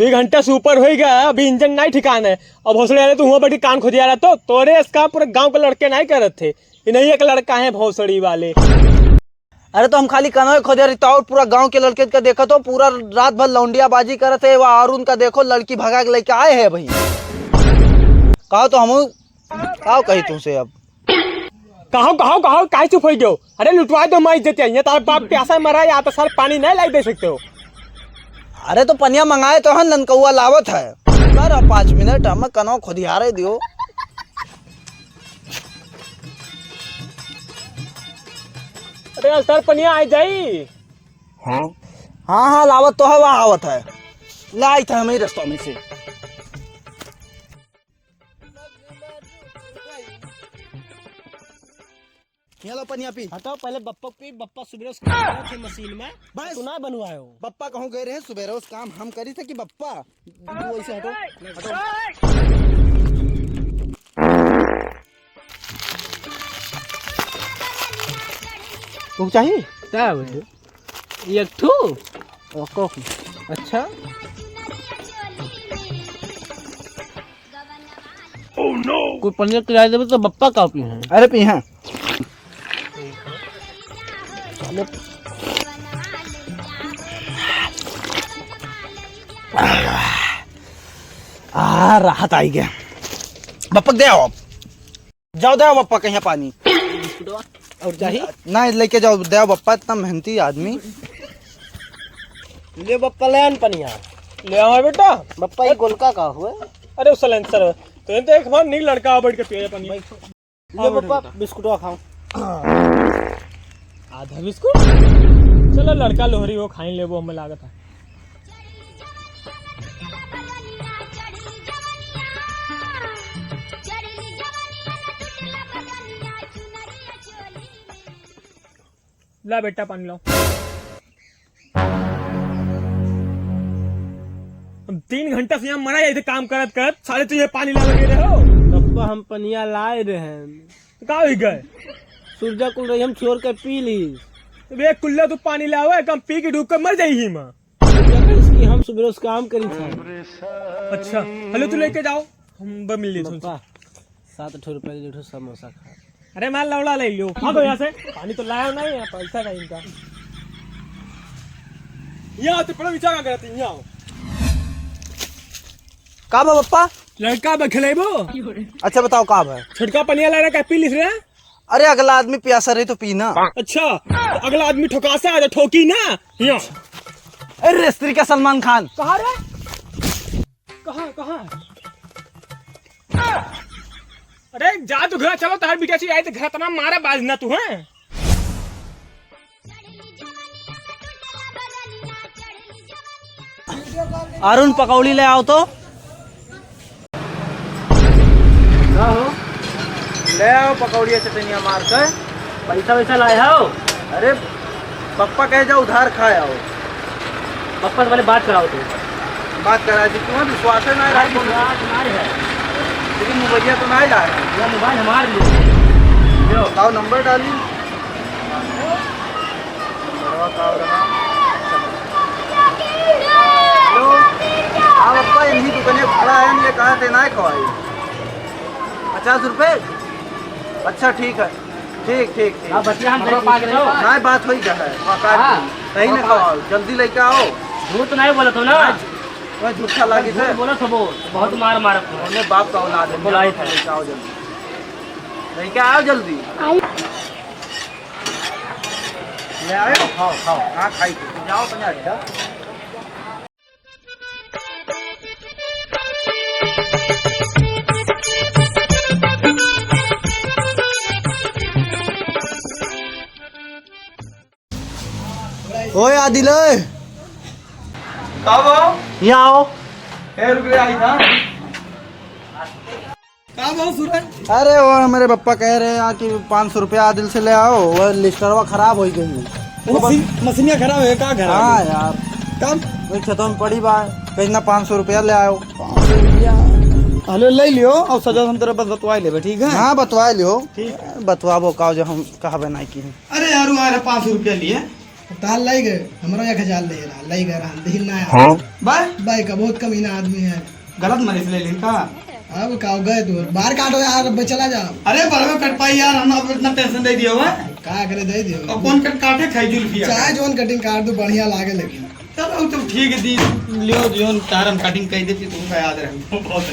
2 घंटा से ऊपर हो गया, अभी इंजन नहीं ठिकाना है। अब भोसड़ी वाले तो हुआ बैठी कान खोदिया रहा, तो तोरे इसका पूरे गांव के लड़के नहीं करत थे, ये नहीं एक लड़का है भोसड़ी वाले। अरे तो हम खाली कनवे खोदे रही और पूरा गांव के लड़के का देखो तो पूरा रात भर लौंडिया बाजी करते है। वह अरुण का देखो लड़की भगा के लेके आए है भाई। कहो तो हम कहो कही तुमसे अब कहो काहे चुप हो गयो? अरे लुटवा दो, मैं इज्जत है तार बाप प्यासा मरा या तो सर पानी नहीं लाई दे सकते हो। अरे तो पनिया मंगाए तो हम ननकौआ लावत है। कर 5 मिनट हम कनवा खोदिया रहे दियो। अरे सर पनिया आ जाई। हाँ लावत तो है, वह आवत है। लाई था हमें रास्ता में से। लो पनिया पी। हटाओ पहले बप्पा पी। बप्पा सुबह उस काम थे मशीन में, बस तू ना बनवाए हो। बप्पा कहूँ गए रहे सुबह उस काम हम करी थे कि बप्पा वैसे हटो हटो। तुम चाहिए क्या बोले? एक ठू अच्छा। Oh no! कोई पनीर किराए देवे तो बप्पा का पी है। अरे पी हैं। राहत आई गया। बप्पा दे आओ, जाओ दे आओ बप्पा कहीं पानी और चाहिए ना लेके जाओ, दे आओ बप्पा, इतना मेहनती आदमी। ले बप्पा ले आन पनिया ले आओ बेटा। बप्पा ये गोलका का हुआ? अरे उस सलेंसर तो एक बार नील लड़का बैठ के पिए पनिया। ले बप्पा बिस्कुट खाओ। आधा बिस्कुट चलो लड़का लोहरी वो खाई ले, वो हमें लागत है। ला बेटा पानी लो। हम 3 घंटा से यहाँ मरा जाए थे काम करत करत, साले तो ये पानी ला लगे रहे हो। पप्पा हम पनिया लाए रहे हैं। कहाँ हो गए? सूरजा कुल रही हम छोड़ के पी ली। वे कुल्ला तो पानी ला हुआ है, कम पी के डूब कर मर जाई ही माँ। इसकी हम सुबह उस काम करी था। अच्छा हेलो तू लेके जाओ, हम ब मिल लिए। 7 रुपए के समोसा खा। अरे माल लौड़ा ले लो, भागो यहाँ से। पानी तो लाया नहीं है, पैसा का इनका। यहाँ तो बड़ा विचार करते हैं। यहाँ का बा बप्पा? लड़का बखलेबो। अच्छा बताओ का है? छिड़का पनिया ला रहा क्या पी लिस रहा? अरे अगला आदमी प्यासा रही तो पीना। अच्छा तो अगला आदमी ठोकासा है तो ठोकी ना। यहाँ अरे स्त्री का सलमान खान कहाँ रे? कहाँ? अरे जा तू घर, चलो तार बिटिया से आए तो घर तना मारा बाजना तू है। अरुण पकौड़ी ले आओ तो। ले आओ पकौड़ी चटनिया मार कर। पैसा वैसा लाए हो? अरे पप्पा कहे जाओ उधार खाए आओ। पप्पा से पहले बात कराओ तुम। बात करा जी, तुम्हें विश्वास है ना? तुम्हारे है लेकिन मोबाइल तो नहीं लाए। यह मोबाइल हमारे लिए। बताओ नंबर डालिए। हेलो हाँ पप्पा, इन्हीं दुकाने खड़ा है, ये कहा थे ना खवाई 50 रुपए। अच्छा ठीक है, ठीक अब बतिया हम तेरे पास रहो। ना बात हो जाए कहीं ना खवाओ, जल्दी लेके आओ। झूठ नहीं बोला तो ना, मैं झूठा लागी थे। बोला तो बहुत मार हमने बाप का औलाद है। बुलाए थे। लेके आओ जल्दी, लेके आओ जल्दी। ले आयो, खाओ हाँ खाई जाओ तो अच्छा। ओए आदिल कब आओ? यहाँ आओ। आई था कब आओ सूरज? अरे वो मेरे पप्पा कह रहे हैं कि 500 रुपया आदिल से ले आओ, वो लिस्टरवा खराब हो गई। मशीनिया खराब है का? हाँ यार कब वही छतों में पड़ी बा, कहीं ना 500 रुपया ले आओ। 500 रुपया हेलो ले लियो और सजा हम तेरे पास बतवा ले, ठीक है? हाँ बतवा लियो। ठीक है बतवाबो का जो हम कहा नहीं की। अरे यार 500 रुपया लिए ताल लाई गए हमारा 1000 ले रहा लाई गए रहा दिल ना आया बाय भाई का बहुत कमीना आदमी है। गलत मरीज ले लिन का। अब का गए तो बाहर काटो यार अब चला जाओ। अरे बड़वे कट पाई यार, हम अब इतना टेंशन दे दियो है। का करे दे दियो अब कौन कट काटे खाई जुल्फिया चाहे जोन कटिंग काट दो बढ़िया लागे लेकिन। चलो तो ठीक है दी लियो जोन तारम कटिंग कह देती तुमको याद रहे बहुत